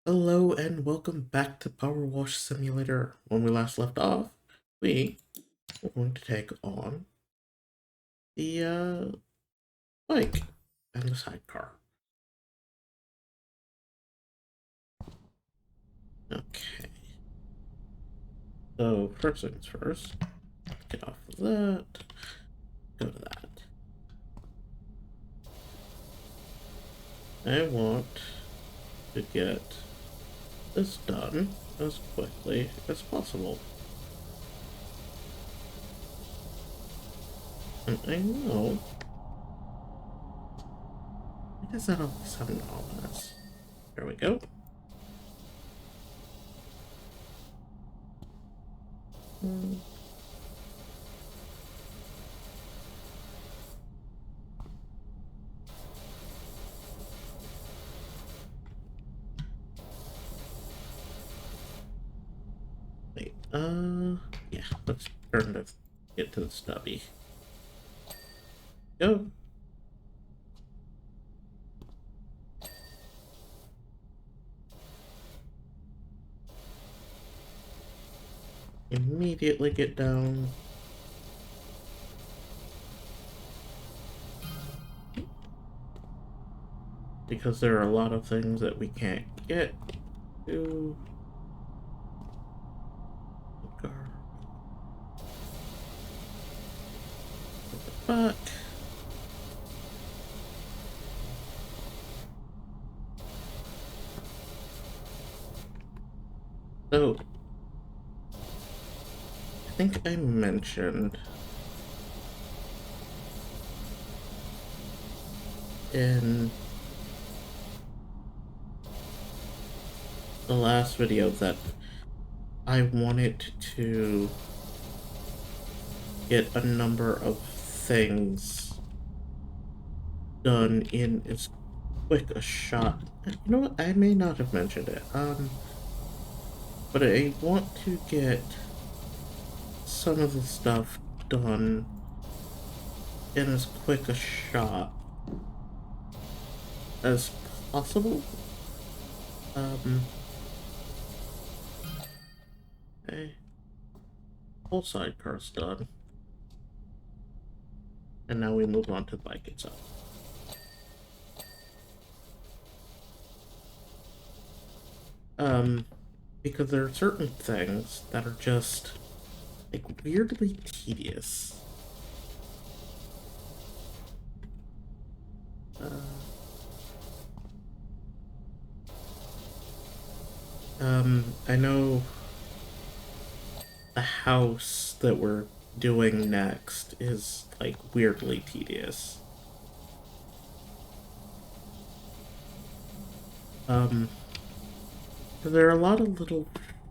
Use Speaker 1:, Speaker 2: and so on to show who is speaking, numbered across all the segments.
Speaker 1: Hello and welcome back to PowerWash Simulator. When we last left off, we were going to take on the bike and the sidecar. Okay. So first things first, get off of that, go to that. I want to get this done as quickly as possible. And I know, why does that always sound ominous? There we go. Wait, yeah, let's turn to get to the stubby. Go. Immediately get down. Because there are a lot of things that we can't get to. But so I think I mentioned in the last video that I wanted to get a number of things done in as quick a shot. You know what? I may not have mentioned it. But I want to get some of the stuff done in as quick a shot as possible. Okay. Whole sidecar's done. And now we move on to the bike itself. Because there are certain things that are just, like, weirdly tedious. I know the house that we're doing next is, like, weirdly tedious. There are a lot of little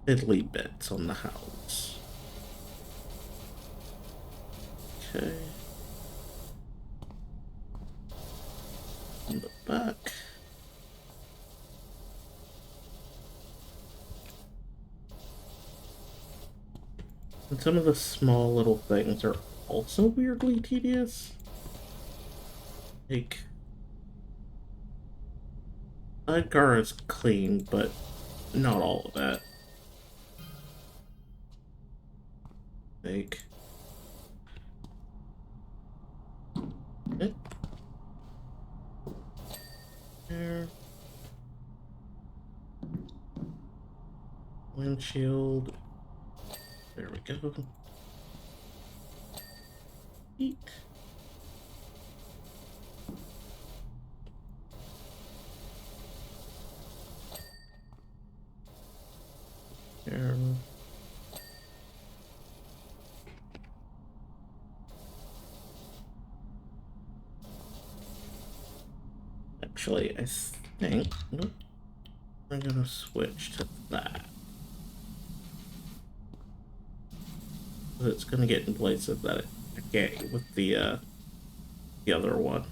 Speaker 1: fiddly bits on the house. Okay. In the back. And some of the small little things are also weirdly tedious. Like, sidecar is clean, but not all of that. Like, there. Windshield. There we go. Eat. There. Actually, I think, nope, I'm gonna switch to that. It's gonna get in place of that again with the other one.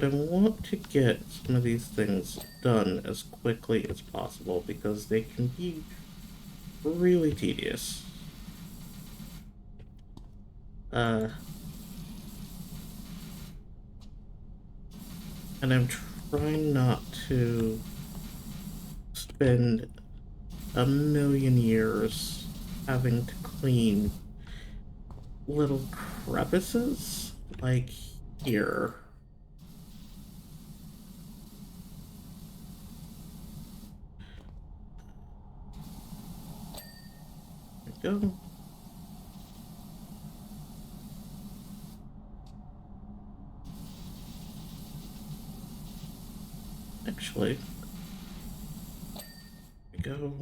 Speaker 1: But I want to get some of these things done as quickly as possible because they can be really tedious. And I'm trying not to spend a million years having to clean little crevices like here. There we go. Actually, there we go.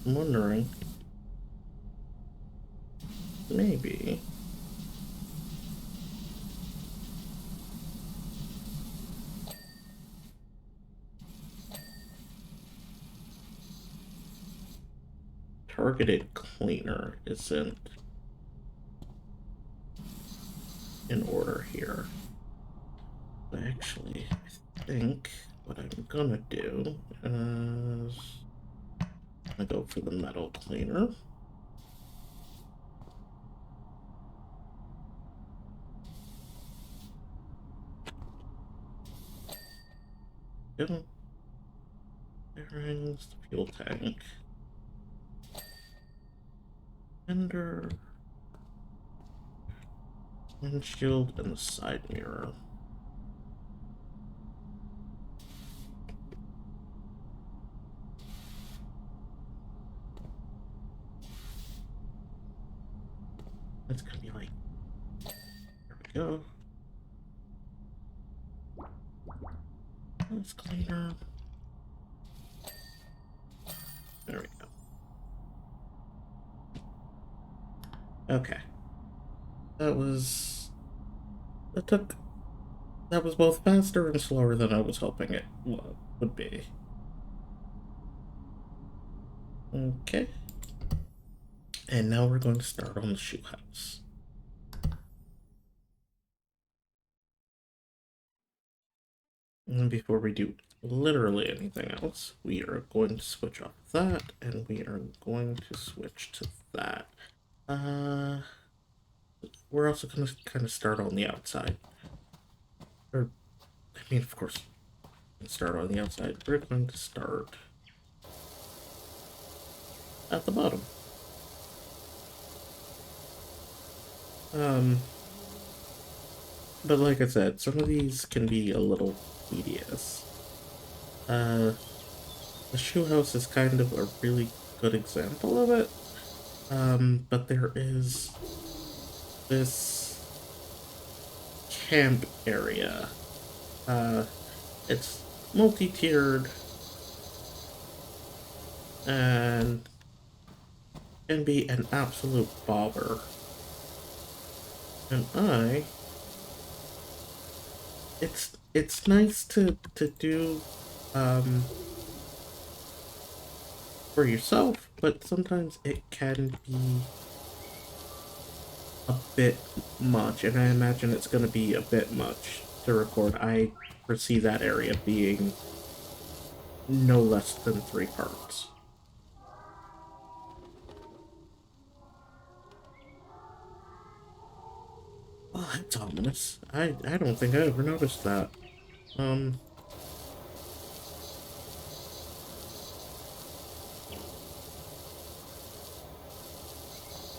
Speaker 1: I'm wondering, maybe targeted cleaner isn't in order here. But actually, I think what I'm gonna do is I'm gonna go for the metal cleaner. Go. Bearings, the fuel tank. Fender. Windshield and the side mirror. That's gonna be like, there we go. That's cleaner. There we go. Okay. That was both faster and slower than I was hoping it would be. Okay. And now we're going to start on the shoe house. And before we do literally anything else, we are going to switch off that, and we are going to switch to that. We're also going to kind of start on the outside. Or, I mean, of course, start on the outside. We're going to start at the bottom. But like I said, some of these can be a little tedious. The shoe house is kind of a really good example of it. But there is this camp area. It's multi-tiered and can be an absolute bother. And it's nice to do for yourself, but sometimes it can be a bit much, and I imagine it's going to be a bit much to record. I foresee that area being no less than 3 parts. Oh, that's ominous. I don't think I ever noticed that.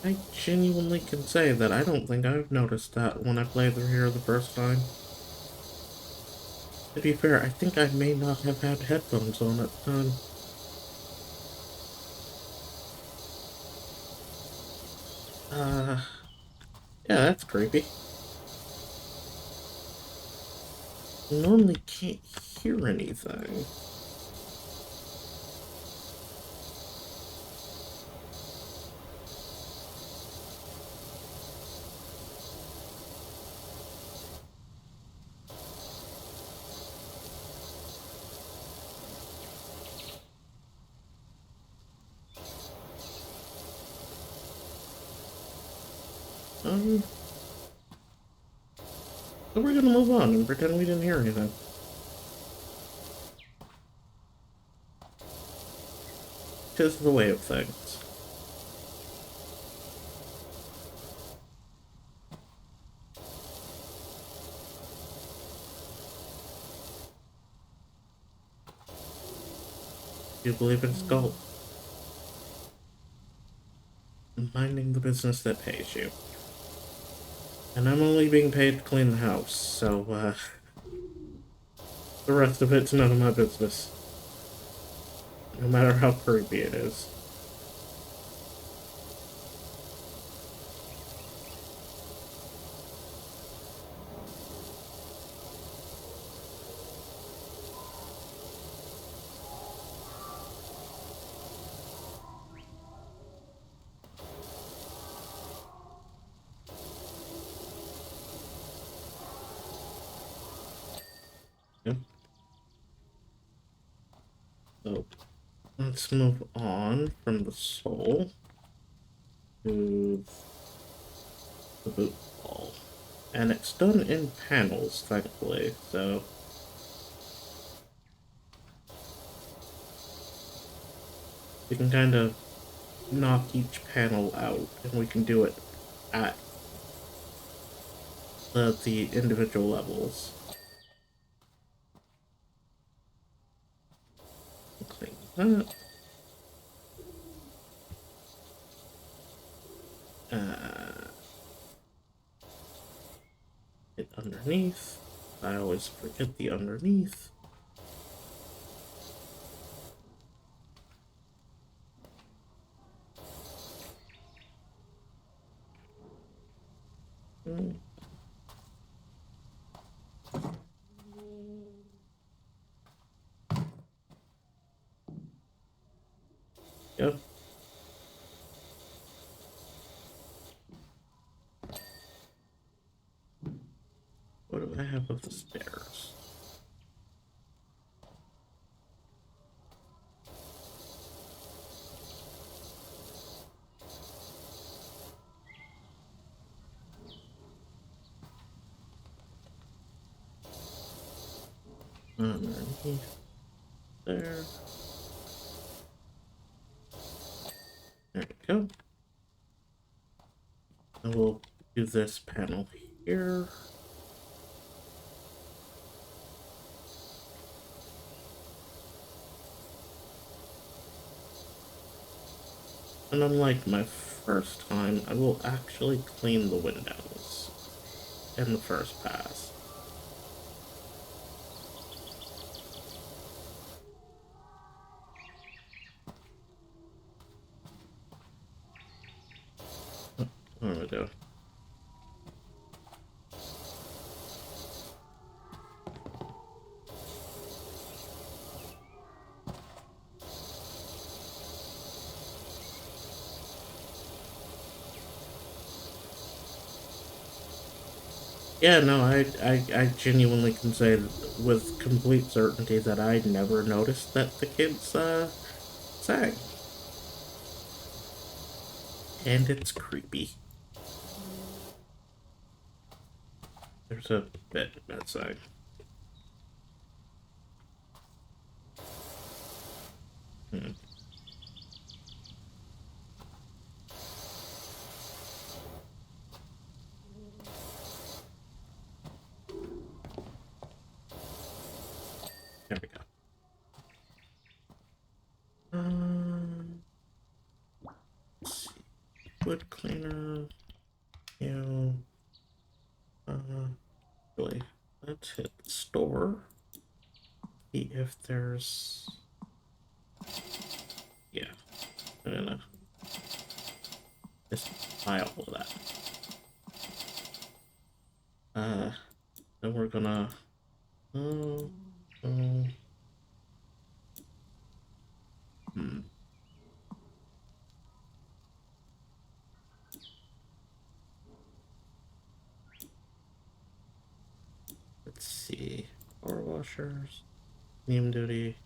Speaker 1: I genuinely can say that I don't think I've noticed that when I played through here the first time. To be fair, I think I may not have had headphones on at the time. Yeah, that's creepy. I normally can't hear anything. So we're gonna move on and pretend we didn't hear anything. Tis the way of things. You believe it's gold. Minding the business that pays you. And I'm only being paid to clean the house, so, the rest of it's none of my business. No matter how creepy it is. Yep. So, let's move on from the soul to the boot ball. And it's done in panels, thankfully, so we can kind of knock each panel out, and we can do it at the individual levels. Clean that. Hit underneath. I always forget the underneath. Yep. What do I have of the stairs? Underneath there. There we go. And we'll do this panel here. And unlike my first time, I will actually clean the windows in the first pass. There we go. Yeah, no, I genuinely can say with complete certainty that I never noticed that the kids, sang. And it's creepy. There's a bed outside. Hmm. There we go. Let's see. Wood cleaner. You. Really. Let's hit the store. See if there's. Yeah. I'm gonna just buy all of that. Then we're gonna. Uh, uh, hmm. Let's see. Power washers. Medium duty.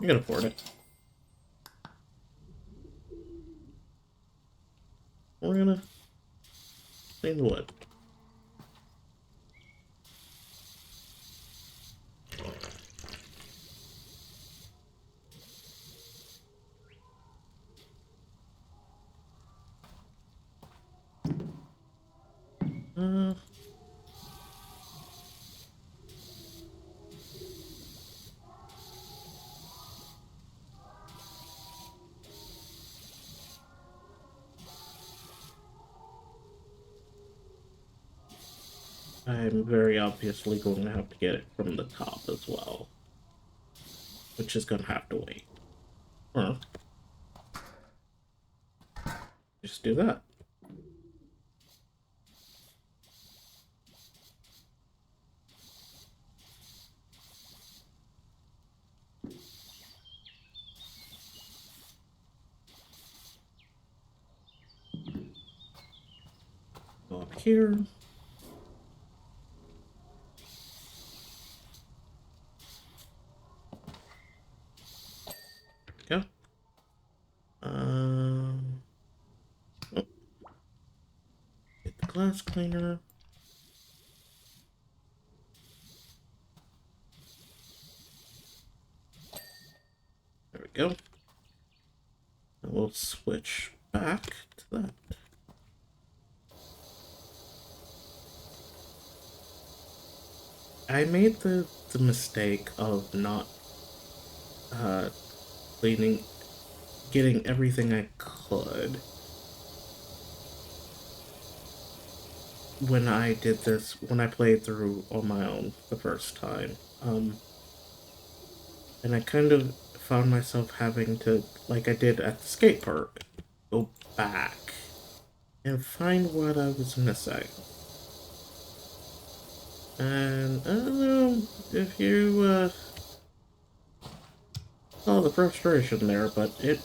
Speaker 1: I can afford it. We're gonna clean the wood. Uh, I'm very obviously going to have to get it from the top as well, which is going to have to wait. Or just do that. Go up here. There we go. Oh, get the glass cleaner. There we go. And we'll switch back to that. I made the mistake of not cleaning, getting everything I could when I did this, when I played through on my own the first time. And I kind of found myself having to, like I did at the skate park, go back and find what I was missing. And I don't know if you saw the frustration there, but it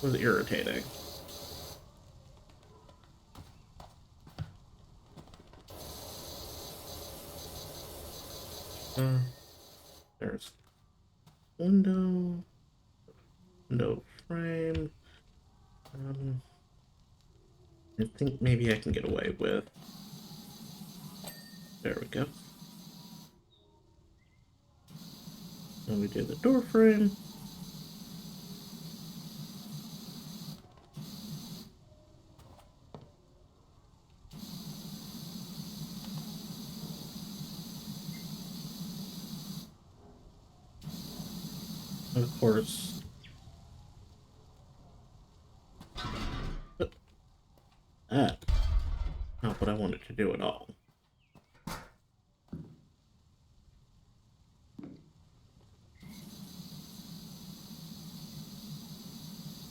Speaker 1: was irritating. There's window frame. I think maybe I can get away with. There we go. And we do the door frame. Of course. But that, not what I wanted to do at all.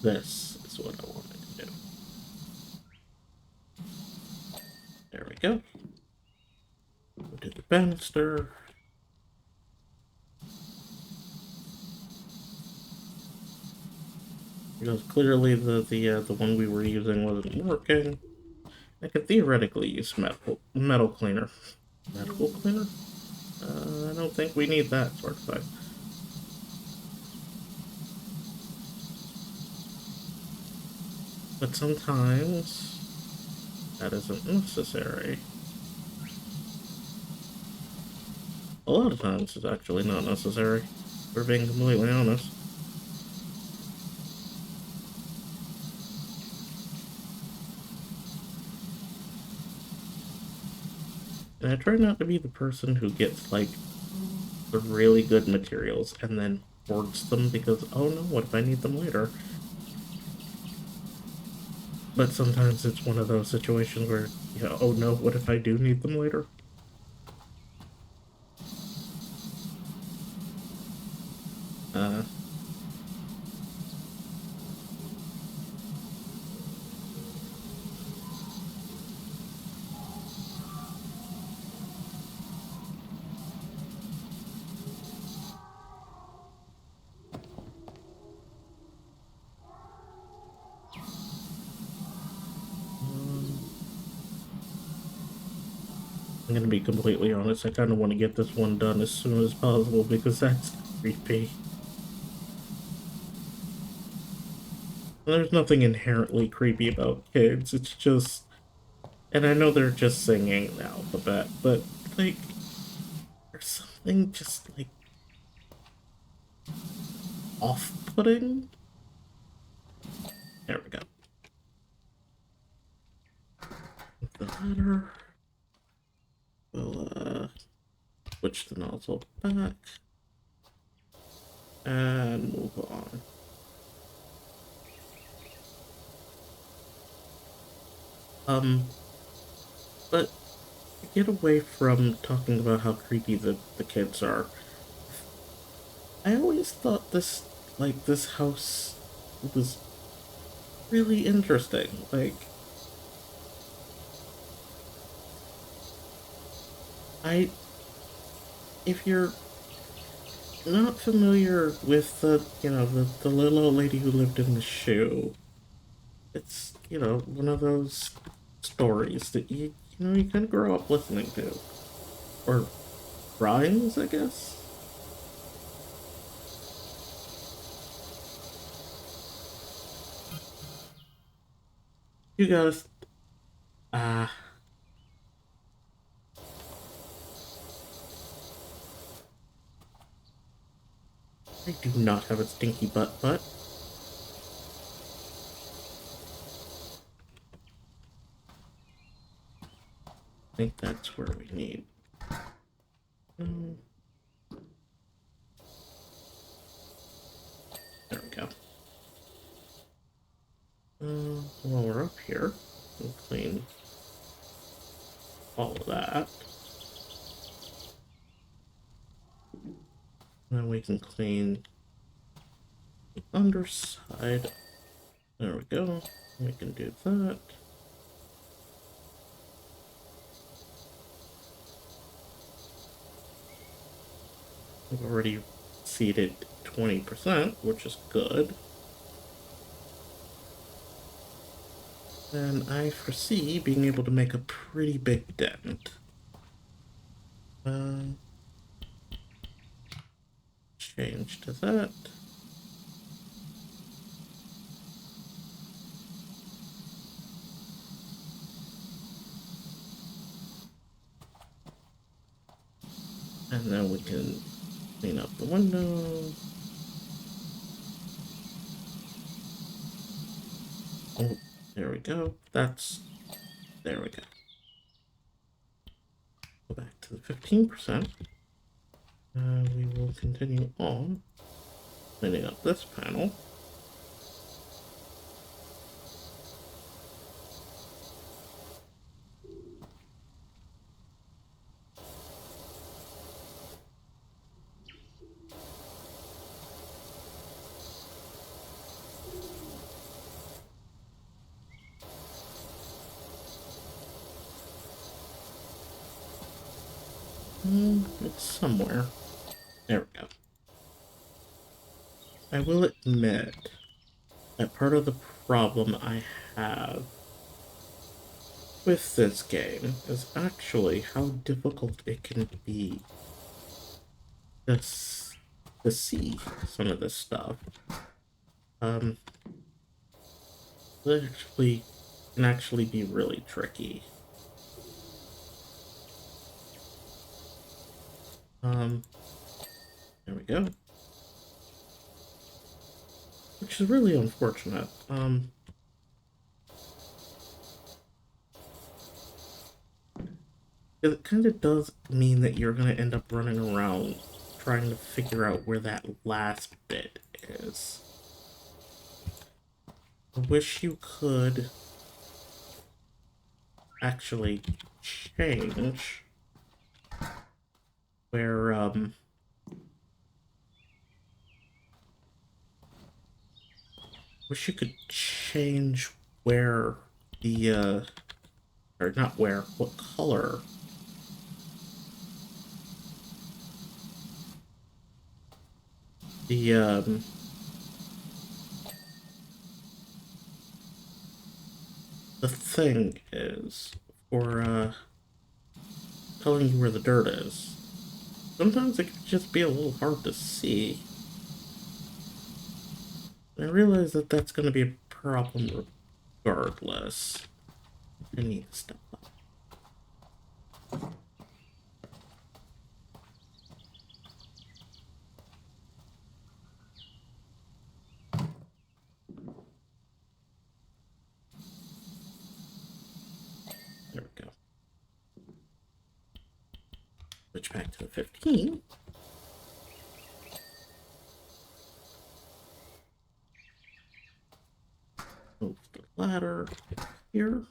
Speaker 1: This is what I wanted to do. There we go. We'll do the banister. Because clearly the one we were using wasn't working. I could theoretically use metal cleaner. Medical cleaner? I don't think we need that sort of thing. But sometimes that isn't necessary. A lot of times it's actually not necessary, for being completely honest. And I try not to be the person who gets, like, the really good materials and then hoards them because, oh no, what if I need them later? But sometimes it's one of those situations where, you know, oh no, what if I do need them later? Uh, I'm gonna be completely honest, I kind of want to get this one done as soon as possible because that's creepy. There's nothing inherently creepy about kids, it's just And I know they're just singing the alphabet, but like, there's something just like off-putting. There we go. With the ladder, we'll switch the nozzle back and move on. But to get away from talking about how creepy the kids are, I always thought this house was really interesting. Like, I, if you're not familiar with the little old lady who lived in the shoe, it's, one of those stories that you can grow up listening to. Or rhymes, I guess? You guys, ah, I do not have a stinky butt. I think that's where we need. Um, there we go. While we're up here, we'll clean all of that. Then we can clean the underside. There we go. We can do that. We've already seeded 20%, which is good. And I foresee being able to make a pretty big dent. Change to that. And then we can clean up the window. Oh, there we go. There we go. Go back to the 15%. We will continue on cleaning up this panel. It's somewhere. There we go. I will admit that part of the problem I have with this game is actually how difficult it can be to, to see some of this stuff. It actually can actually be really tricky. There we go. Which is really unfortunate. It kind of does mean that you're going to end up running around trying to figure out where that last bit is. I wish you could actually change where, wish you could change where the, or not where, what color the thing is for telling you where the dirt is. Sometimes it can just be a little hard to see. And I realize that that's going to be a problem regardless. I need to step up. There we go. Switch back to the 15. Move the ladder here.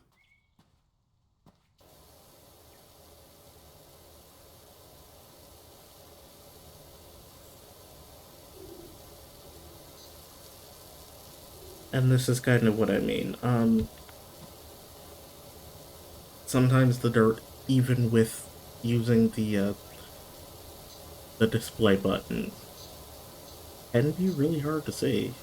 Speaker 1: And this is kind of what I mean. Sometimes the dirt, even with using the display button, can be really hard to see.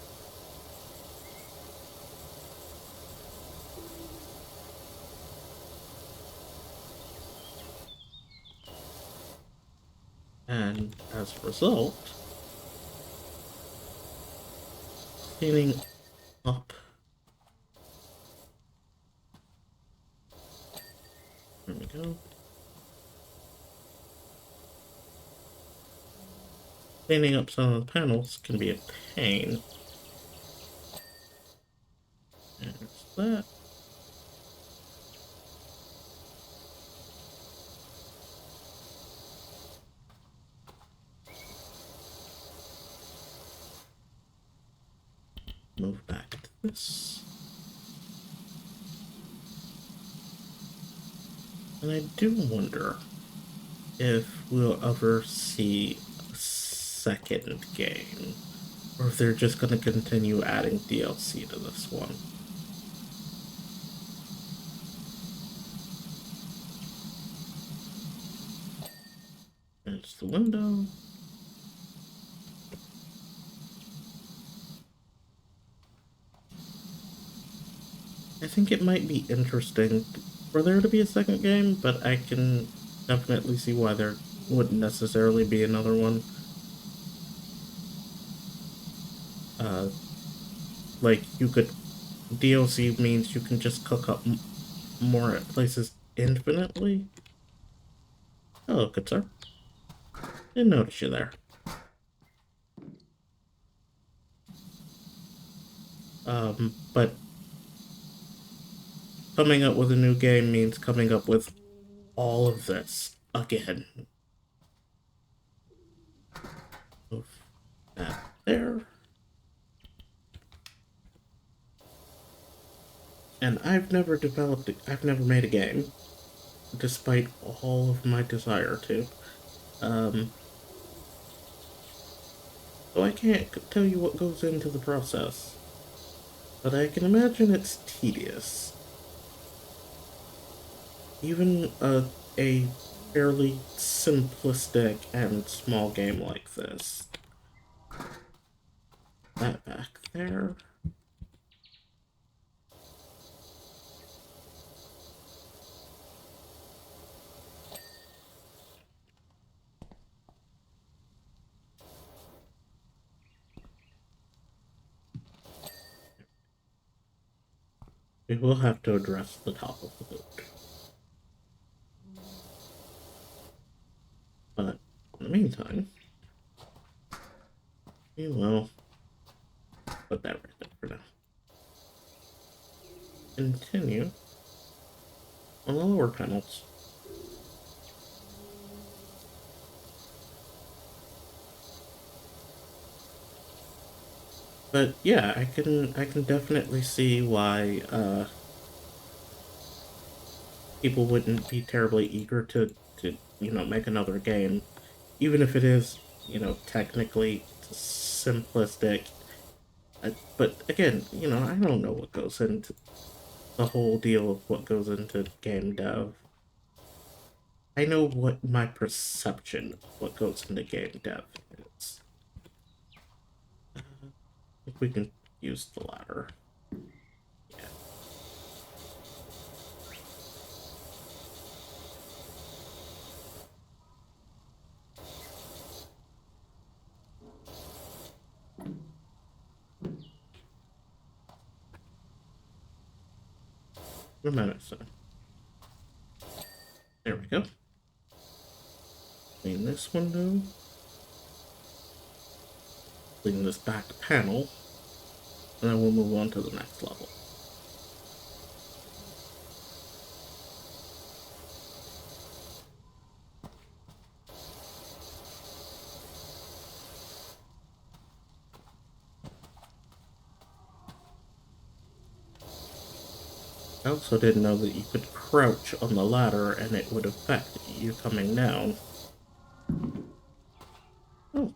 Speaker 1: And as a result, cleaning up. There we go. Cleaning up some of the panels can be a pain. There's that. Move back to this. And I do wonder if we'll ever see a second game, or if they're just going to continue adding DLC to this one. There's the window. I think it might be interesting for there to be a second game, but I can definitely see why there wouldn't necessarily be another one. Like, you could... DLC means you can just cook up more places infinitely. Hello, good sir. Didn't notice you there. But coming up with a new game means coming up with all of this again. Move that there. And I've never made a game, despite all of my desire to. So I can't tell you what goes into the process, but I can imagine it's tedious. Even a fairly simplistic and small game like this. That back there. We will have to address the top of the boot. But in the meantime, we will put that right there for now. Continue on the lower panels. But yeah, I can definitely see why people wouldn't be terribly eager to make another game, even if it is technically simplistic. But again, I don't know what goes into the whole deal of what goes into game dev. I know what my perception of what goes into game dev is. If we can use the ladder. Yeah. A minute, so. There we go. Clean this window. Clean this back panel. And then we'll move on to the next level. I also didn't know that you could crouch on the ladder and it would affect you coming down. Oh.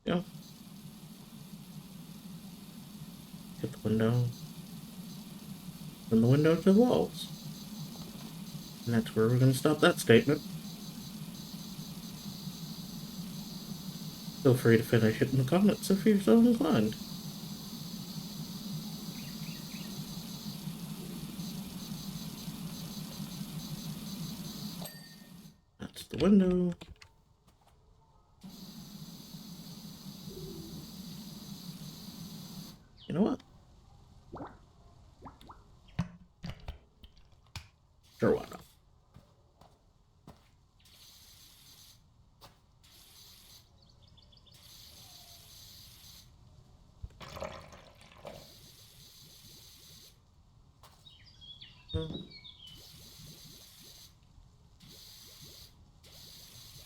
Speaker 1: Yeah. Get the window. From the window to the walls. And that's where we're going to stop that statement. Feel free to finish it in the comments if you're so inclined. That's the window. You know what? Sure, why not?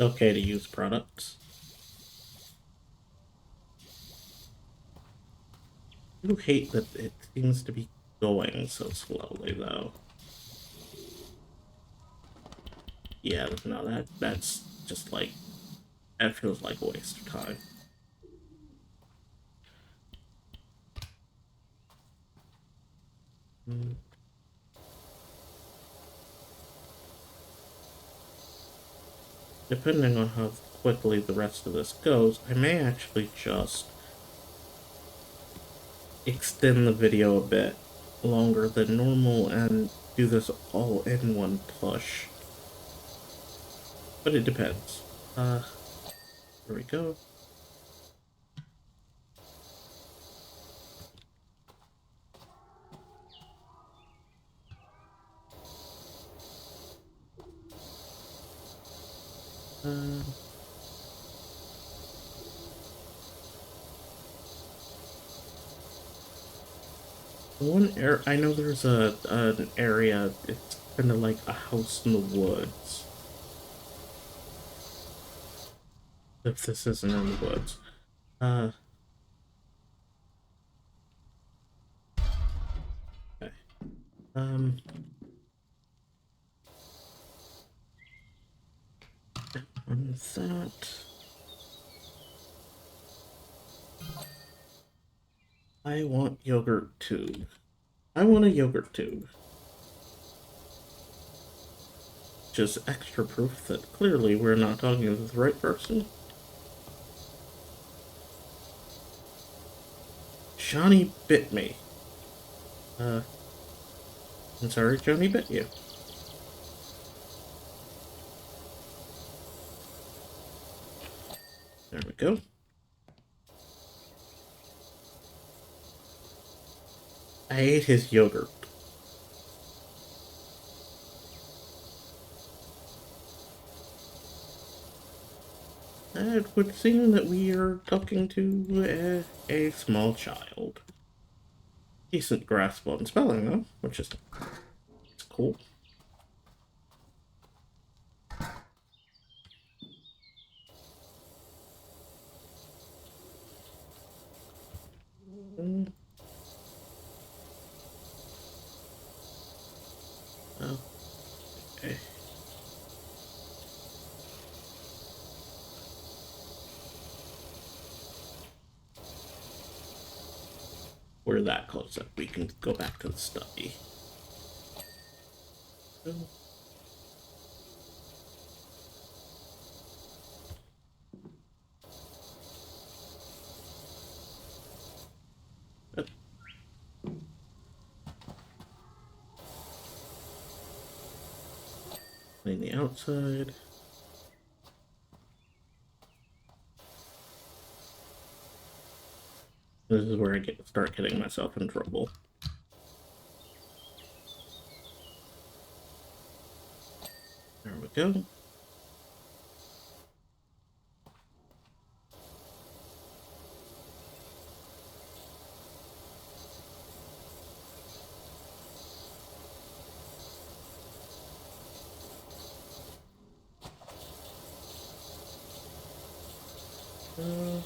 Speaker 1: Okay to use products. I do hate that it seems to be going so slowly, though. Yeah, no, that's just like, that feels like a waste of time. Depending on how quickly the rest of this goes, I may actually just extend the video a bit longer than normal and do this all in one push. But it depends. Here we go. I know there's an area, it's kind of like a house in the woods. If this isn't in the woods. Okay. On that. I want yogurt tube. I want a yogurt tube. Just extra proof that clearly we're not talking to the right person. Johnny bit me. I'm sorry, Johnny bit you. There we go. I ate his yogurt. It would seem that we are talking to a small child. Decent grasp on spelling, though, which is it's cool. Oh, okay. We're that close up. We can go back to the study. Clean the outside. This is where I start getting myself in trouble. There we go. Uh,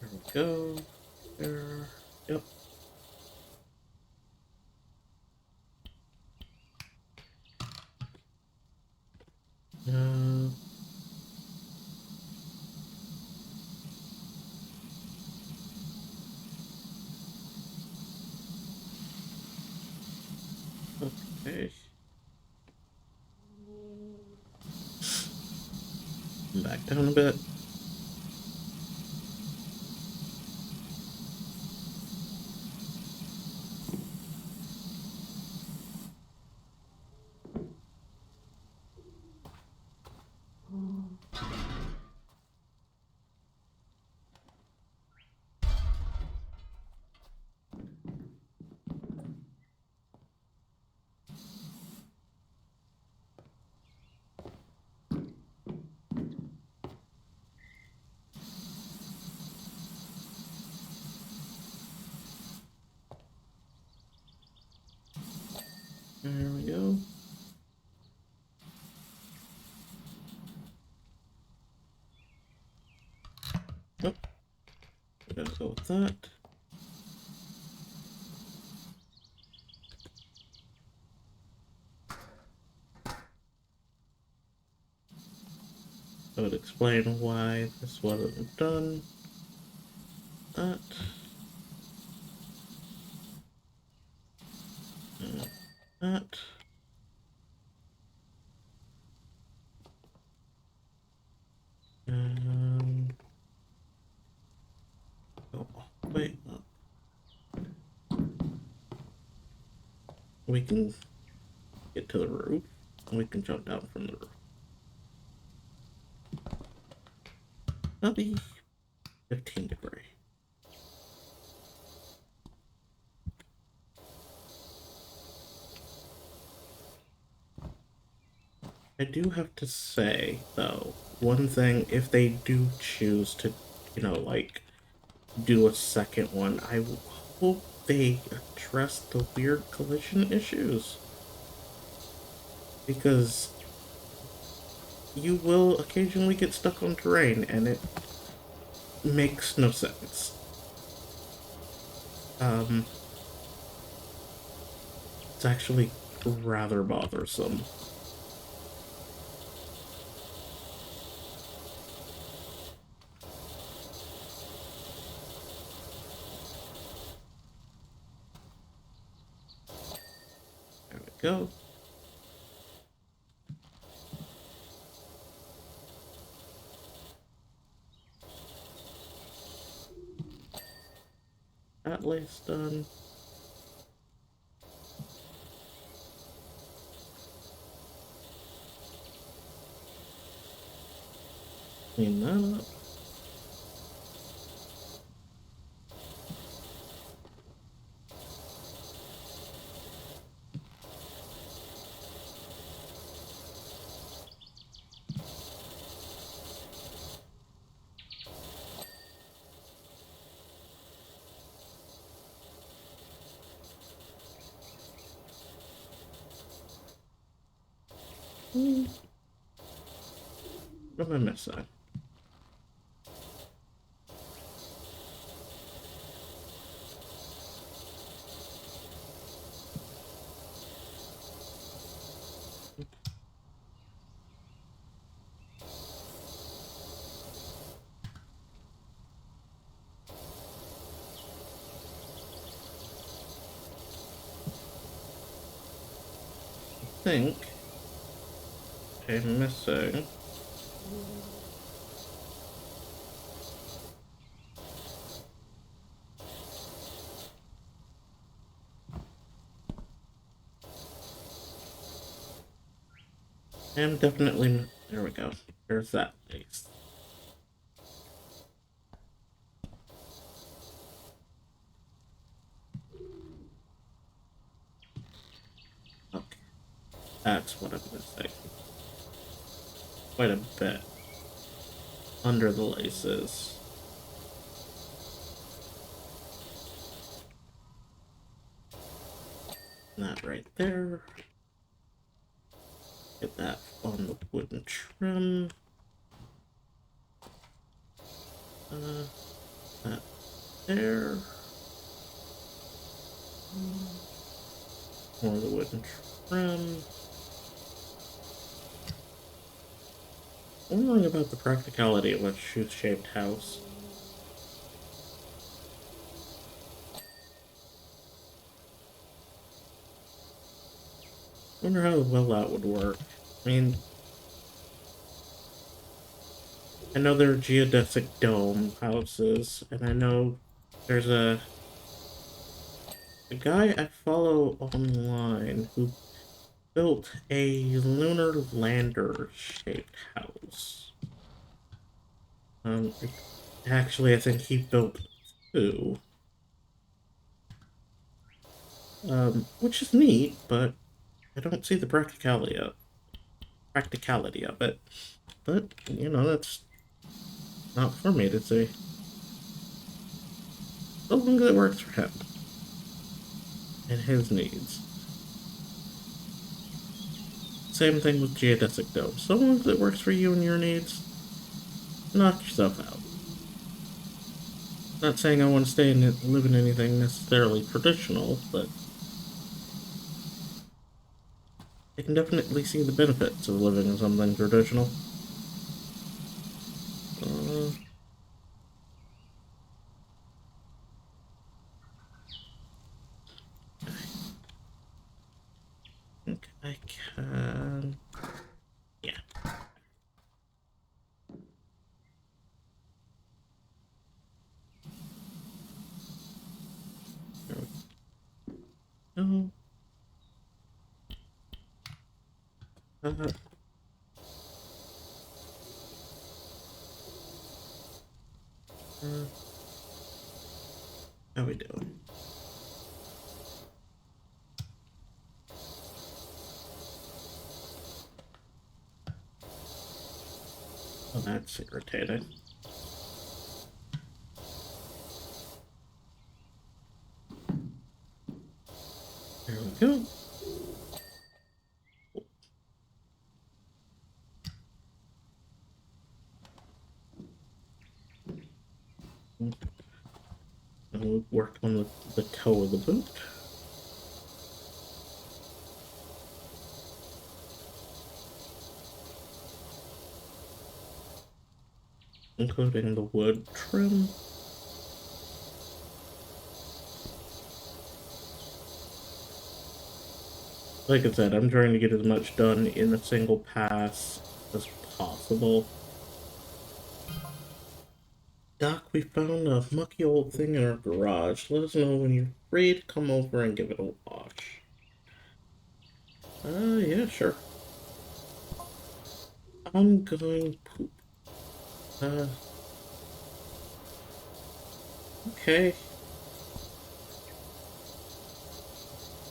Speaker 1: there we go. There. Yep. Uh, okay. Back down a bit. There we go. Nope. Gotta go with that. I would explain why this wasn't done. That. That. Oh, wait. We can get to the roof. We can jump down from the roof. That'll be 15 debris. I do have to say, though, one thing, if they do choose to, like, do a second one, I hope they address the weird collision issues. Because you will occasionally get stuck on terrain, and it makes no sense. It's actually rather bothersome. There we go. That lace done. Clean that up. What am I missing? I think I'm missing. I'm definitely... There we go. There's that base. Okay, that's what I'm missing. Quite a bit. Under the laces. That right there. Get that on the wooden trim. That there. More of the wooden trim. Wondering about the practicality of a shoe-shaped house. Wonder how well that would work. I mean, I know there are geodesic dome houses, and I know there's a guy I follow online who built a lunar lander shaped house. Um, actually, I think he built two, which is neat, but I don't see the practicality of it. But you know, that's not for me to say. So long as it works for him and his needs. Same thing with geodesic dome. So long as it works for you and your needs, knock yourself out. Not saying I want to stay and live in anything necessarily traditional, but I can definitely see the benefits of living in something traditional. Uh, I think I can. Yeah. There we go. Uh, uh, how we doing? Oh, that's irritating. There we go. We worked on the toe of the boot. Including the wood trim. Like I said, I'm trying to get as much done in a single pass as possible. Doc, we found a mucky old thing in our garage. Let us know when you're free to come over and give it a wash. Yeah, sure. I'm going poop. Uh, okay.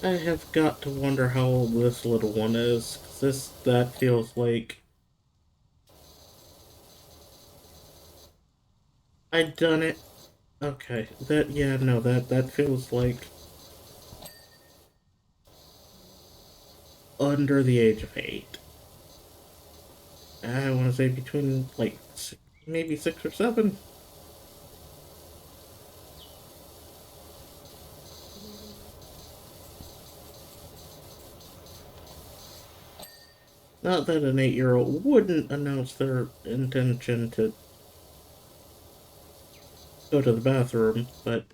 Speaker 1: I have got to wonder how old this little one is. 'Cause that feels like... I done it. Okay, yeah, no, that feels like under the age of 8. I want to say between, like, maybe 6 or 7. Not that an 8-year-old wouldn't announce their intention to go to the bathroom, but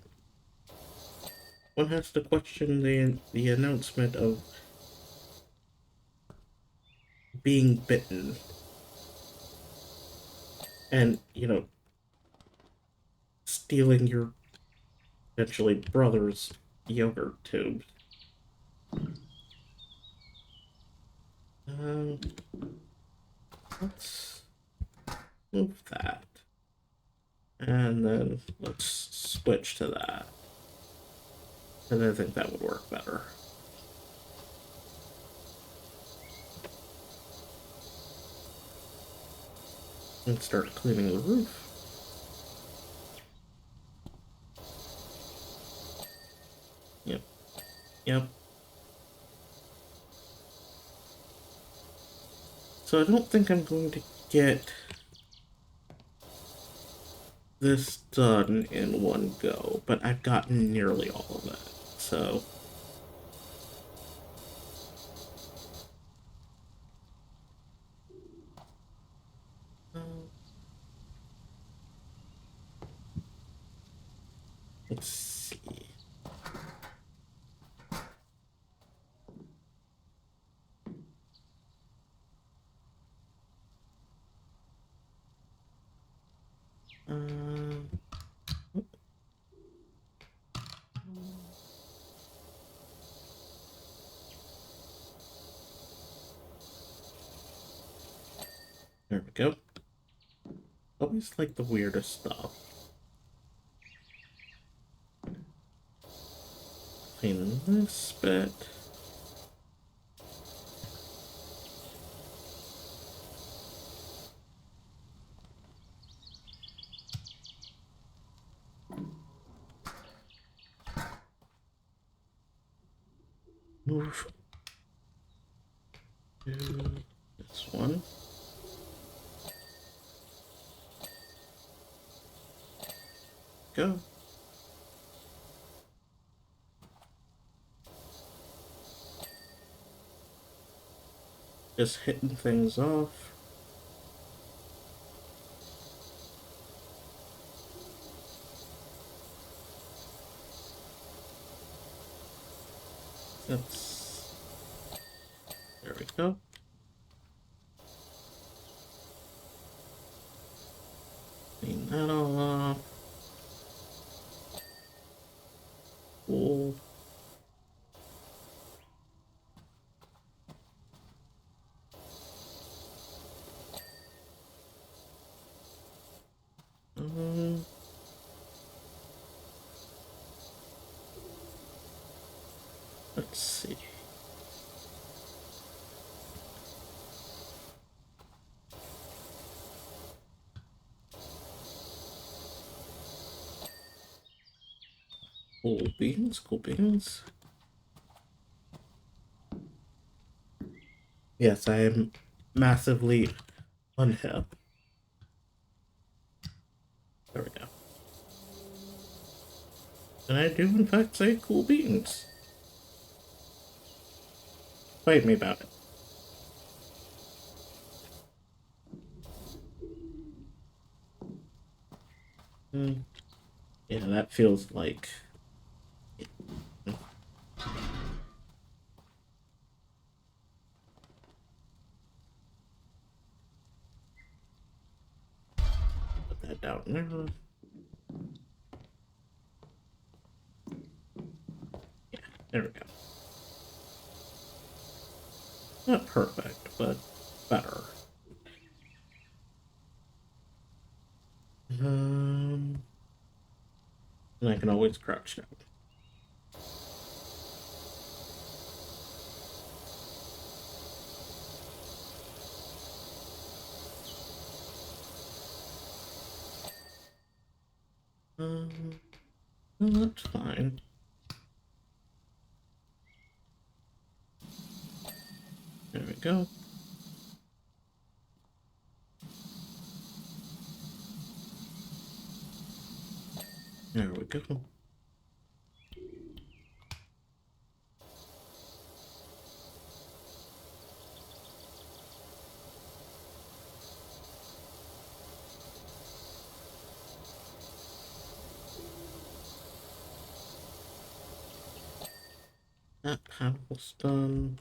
Speaker 1: one has to question the announcement of being bitten and, you know, stealing your potentially brother's yogurt tube. Um, let's move that. And then let's switch to that. And I think that would work better. And start cleaning the roof. Yep. Yep. So I don't think I'm going to get this done in one go, but I've gotten nearly all of it. So let's see. Um, there we go. Always like the weirdest stuff. Clean this bit. Move to this one. Go. Just hitting things off. That's... There we go. Clean that all off. Cool. Um, let's see. Cool beans, cool beans. Yes, I am massively unhip. There we go. And I do in fact say cool beans. Fight me about it. Yeah, that feels like... Put that down there. Yeah, there we go. Not perfect, but better. And I can always crouch down. No, that's fine. There we go. There we go. That panel's done.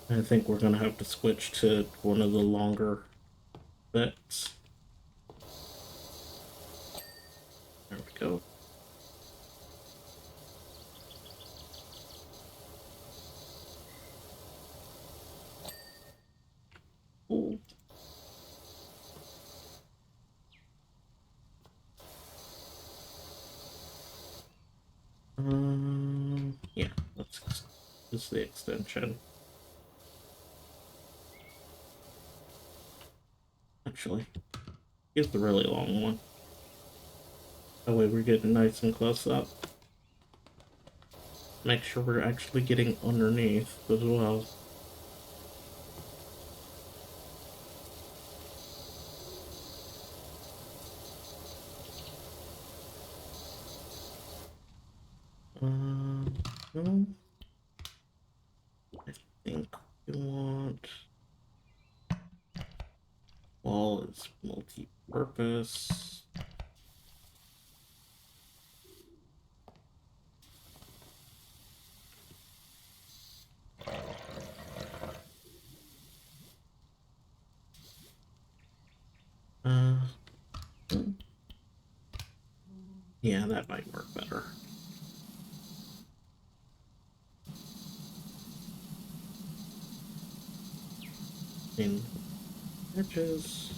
Speaker 1: I think we're gonna have to switch to one of the longer bits. There we go. is the extension. Actually, here's the really long one. That way we're getting nice and close up. Make sure we're actually getting underneath as well. No. I think we want wall is multi-purpose. Uh, yeah, that might work better. In edges.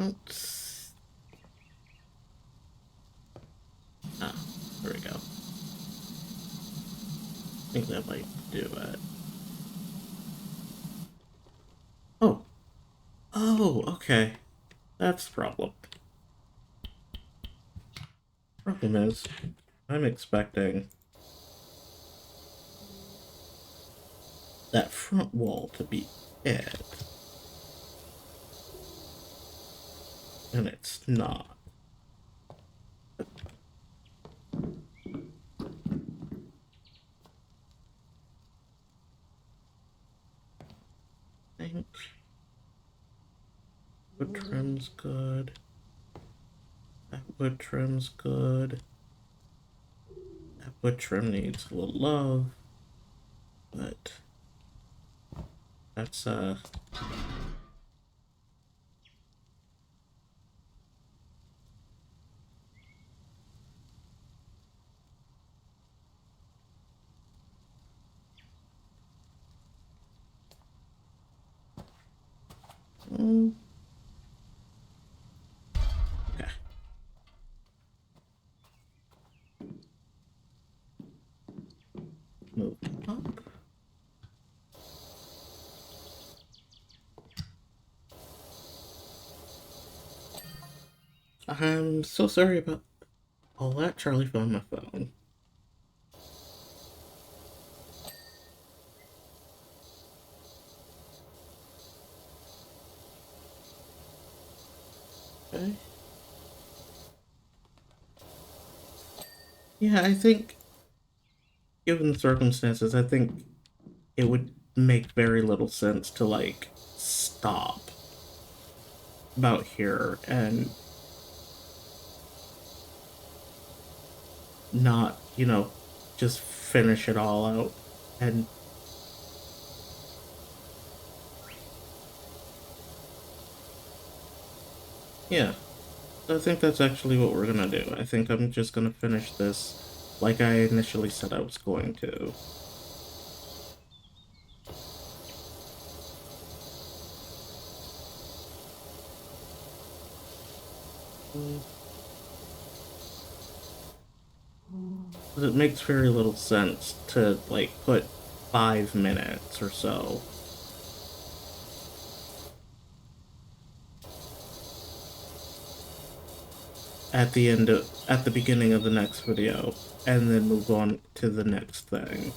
Speaker 1: Oops. Ah, there we go. I think that might do it. Oh. Oh, okay. That's the problem. Problem is, I'm expecting that front wall to be dead. And it's not. I think wood trim's good. That wood trim's good. That wood trim needs a little love. But that's okay. Move up. I'm so sorry about all that. Charlie found my phone. Okay. Yeah, I think, given the circumstances, I think it would make very little sense to, like, stop about here and not, just finish it all out. And yeah, I think that's actually what we're gonna do. I think I'm just gonna finish this like I initially said I was going to. But it makes very little sense to, like, put 5 minutes or so at the beginning of the next video and then move on to the next thing.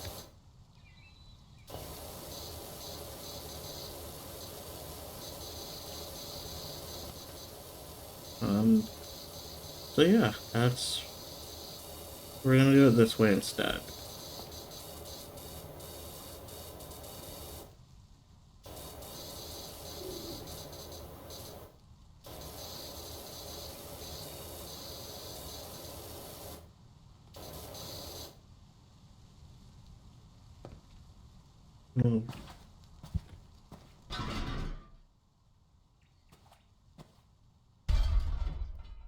Speaker 1: So yeah, we're gonna do it this way instead. Move.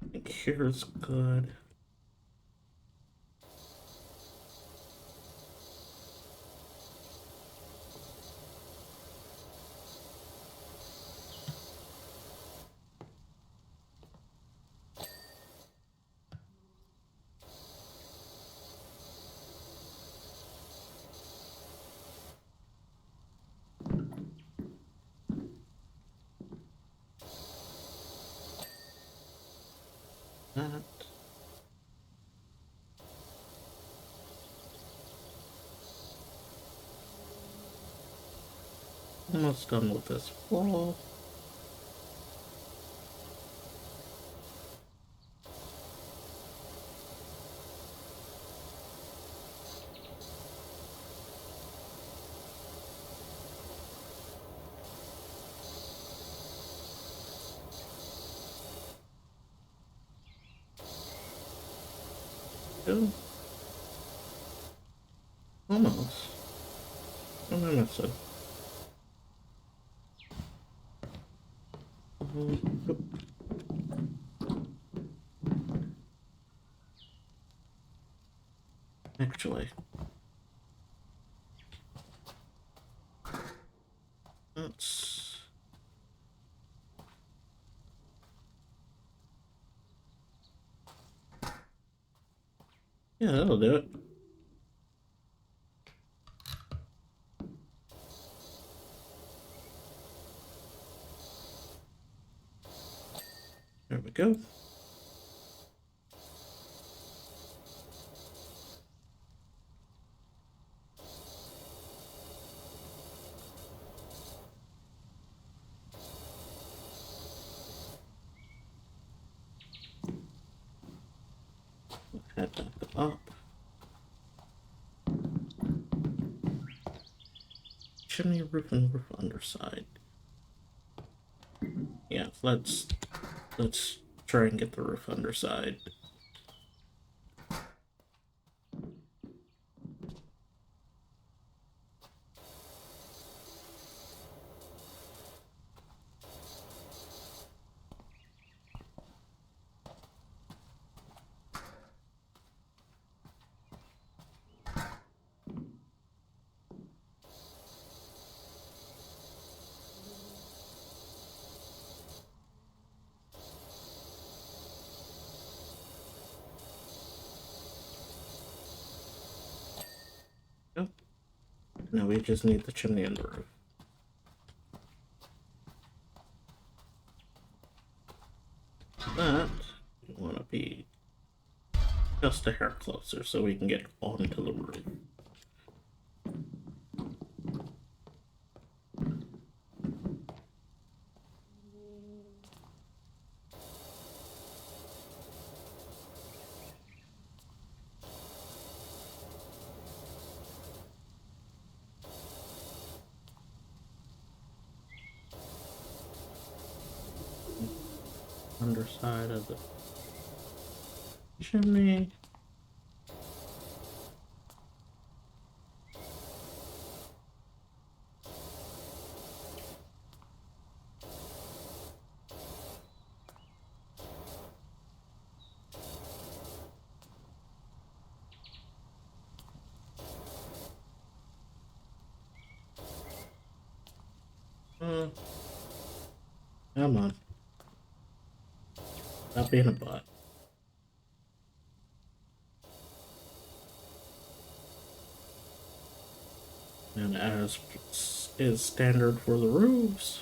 Speaker 1: I think here's good. almost done with this wall. Go. Almost. What am I missing? Actually, let's... Yeah, that'll do it. There we go. Head back up. Chimney roof and roof underside. Yeah, let's try and get the roof underside. Yep. Now we just need the chimney and the roof. That we want to be just a hair closer so we can get onto the roof. Underside of the chimney. Come on. Stop being a butt. And as is standard for the roofs.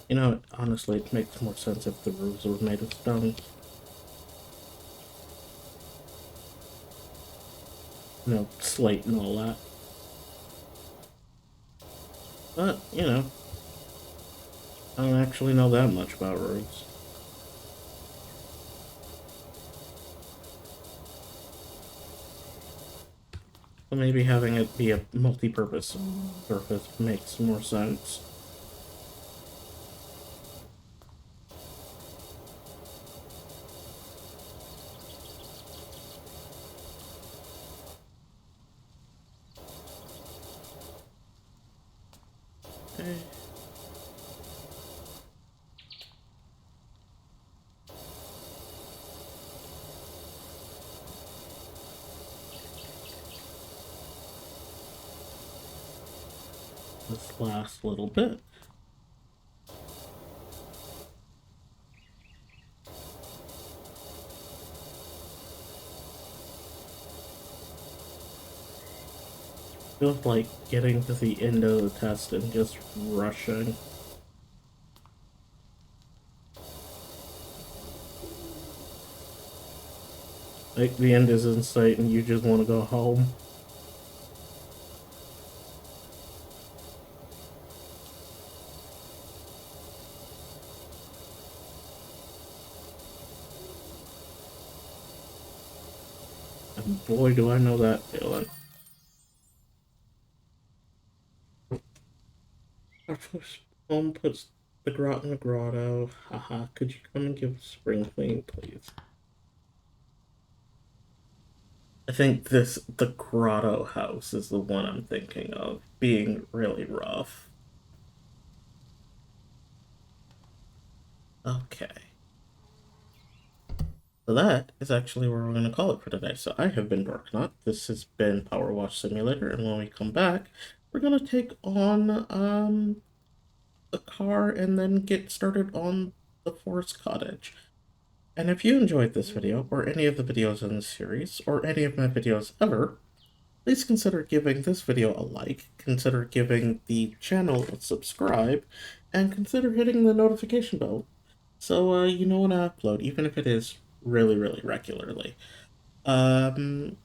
Speaker 1: You know, honestly, it makes more sense if the roofs were made of stone. You know, slate and all that. But, you know, I don't actually know that much about roofs. So maybe having it be a multi-purpose surface makes more sense. Okay. This last little bit. Feels like getting to the end of the test and just rushing. Like the end is in sight and you just want to go home. Boy, do I know that feeling. Our first home puts the grot in the grotto. Haha, could you come and give a spring clean, please? I think the grotto house is the one I'm thinking of being really rough. Okay. So that is actually where we're going to call it for today. So I have been Dorknot. This has been PowerWash Simulator, and when we come back, we're going to take on the car and then get started on the forest cottage. And if you enjoyed this video, or any of the videos in this series, or any of my videos ever, please consider giving this video a like, consider giving the channel a subscribe, and consider hitting the notification bell so you know when I upload, even if it is really, really regularly. Um,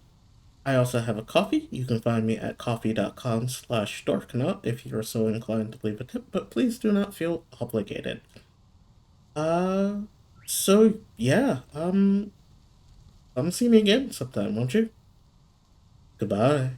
Speaker 1: I also have a coffee. You can find me at coffee.com/dorknut if you're so inclined to leave a tip, but please do not feel obligated. Uh, so yeah, come see me again sometime, won't you? Goodbye.